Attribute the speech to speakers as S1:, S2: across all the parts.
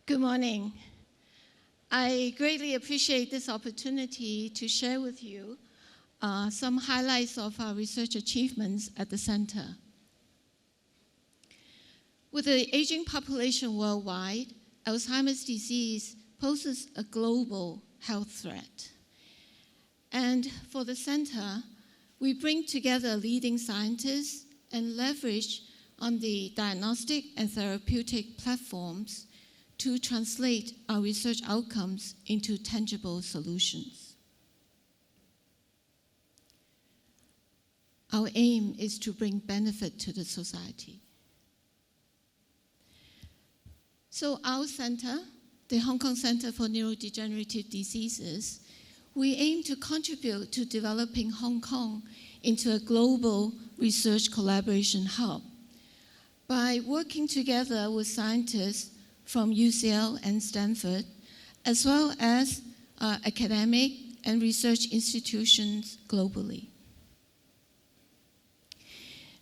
S1: Good morning. I greatly appreciate this opportunity to share with you some highlights of our research achievements at the center. With the aging population worldwide, Alzheimer's disease poses a global health threat. And for the center, we bring together leading scientists and leverage on the diagnostic and therapeutic platforms to translate our research outcomes into tangible solutions. Our aim is to bring benefit to the society. So our center, the Hong Kong Center for Neurodegenerative Diseases, we aim to contribute to developing Hong Kong into a global research collaboration hub by working together with scientists from UCL and Stanford, as well as academic and research institutions globally.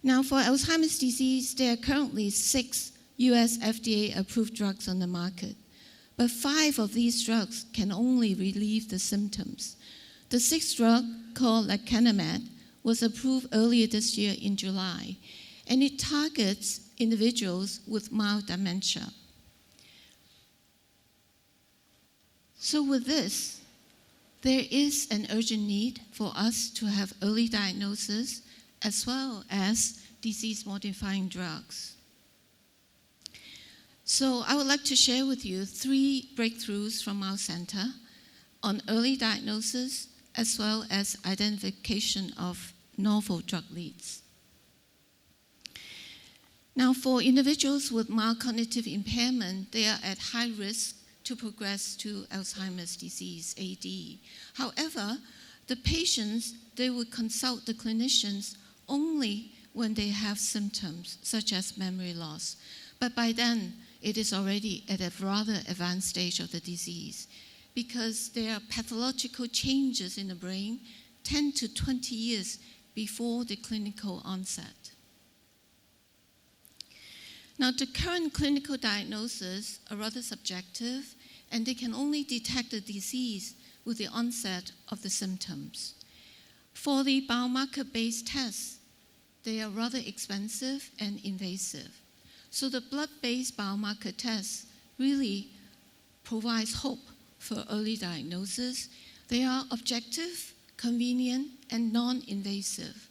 S1: Now, for Alzheimer's disease, there are currently 6 US FDA-approved drugs on the market, but 5 of these drugs can only relieve the symptoms. The 6th drug, called lecanemab, was approved earlier this year in July, and it targets individuals with mild dementia. So with this, there is an urgent need for us to have early diagnosis as well as disease-modifying drugs. So I would like to share with you 3 breakthroughs from our center on early diagnosis as well as identification of novel drug leads. Now, for individuals with mild cognitive impairment, they are at high risk to progress to Alzheimer's disease, AD. However, the patients, they will consult the clinicians only when they have symptoms, such as memory loss. But by then, it is already at a rather advanced stage of the disease because there are pathological changes in the brain 10 to 20 years before the clinical onset. Now, the current clinical diagnoses are rather subjective, and they can only detect the disease with the onset of the symptoms. For the biomarker-based tests, they are rather expensive and invasive. So the blood-based biomarker test really provides hope for early diagnosis. They are objective, convenient, and non-invasive.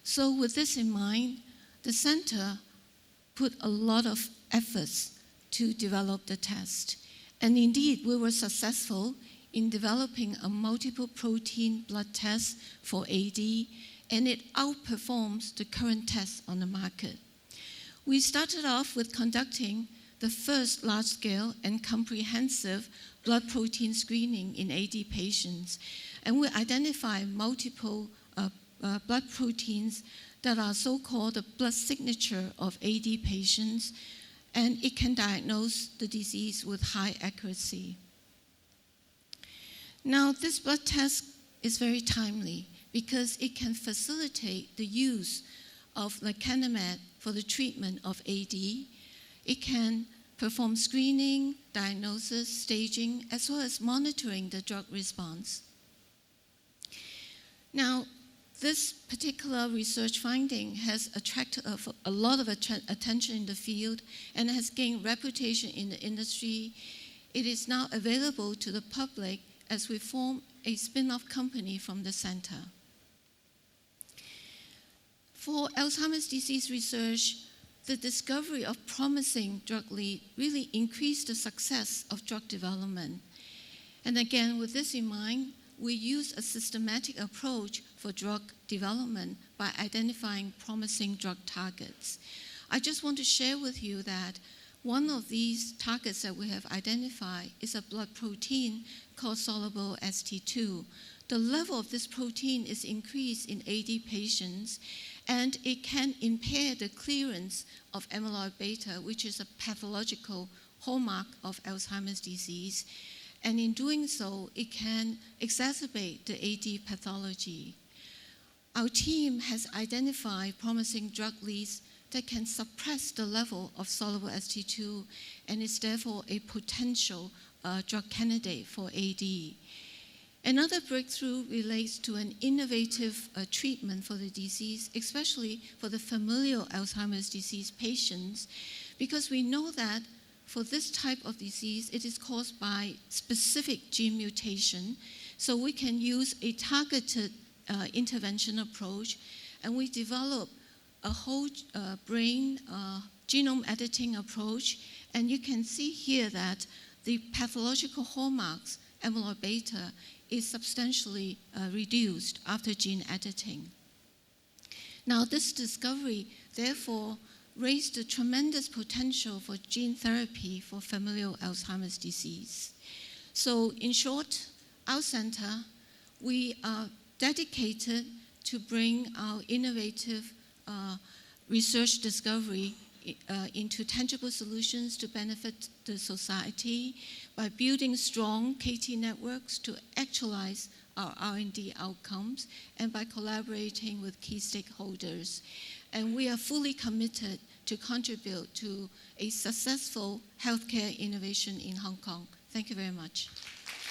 S1: So with this in mind, the center put a lot of efforts to develop the test. And indeed, we were successful in developing a multiple protein blood test for AD, and it outperforms the current tests on the market. We started off with conducting the first large-scale and comprehensive blood protein screening in AD patients, and we identified multiple blood proteins that are so-called the blood signature of AD patients, and it can diagnose the disease with high accuracy. Now, this blood test is very timely because it can facilitate the use of lecanemab for the treatment of AD. It can perform screening, diagnosis, staging, as well as monitoring the drug response. Now, this particular research finding has attracted a lot of attention in the field and has gained reputation in the industry. It is now available to the public as we form a spin-off company from the center. For Alzheimer's disease research, the discovery of promising drug lead really increased the success of drug development. And again, with this in mind, we use a systematic approach for drug development by identifying promising drug targets. I just want to share with you that one of these targets that we have identified is a blood protein called soluble ST2. The level of this protein is increased in AD patients, and it can impair the clearance of amyloid beta, which is a pathological hallmark of Alzheimer's disease. And in doing so, it can exacerbate the AD pathology. Our team has identified promising drug leads that can suppress the level of soluble ST2 and is therefore a potential drug candidate for AD. Another breakthrough relates to an innovative treatment for the disease, especially for the familial Alzheimer's disease patients, because we know that for this type of disease, it is caused by specific gene mutation. So we can use a targeted intervention approach, and we develop a whole brain genome editing approach. And you can see here that the pathological hallmarks, amyloid beta, is substantially reduced after gene editing. Now, this discovery, therefore, raised a tremendous potential for gene therapy for familial Alzheimer's disease. So, in short, our center, we are dedicated to bring our innovative research discovery into tangible solutions to benefit the society by building strong KT networks to actualize our R&D outcomes and by collaborating with key stakeholders. And we are fully committed to contribute to a successful healthcare innovation in Hong Kong. Thank you very much.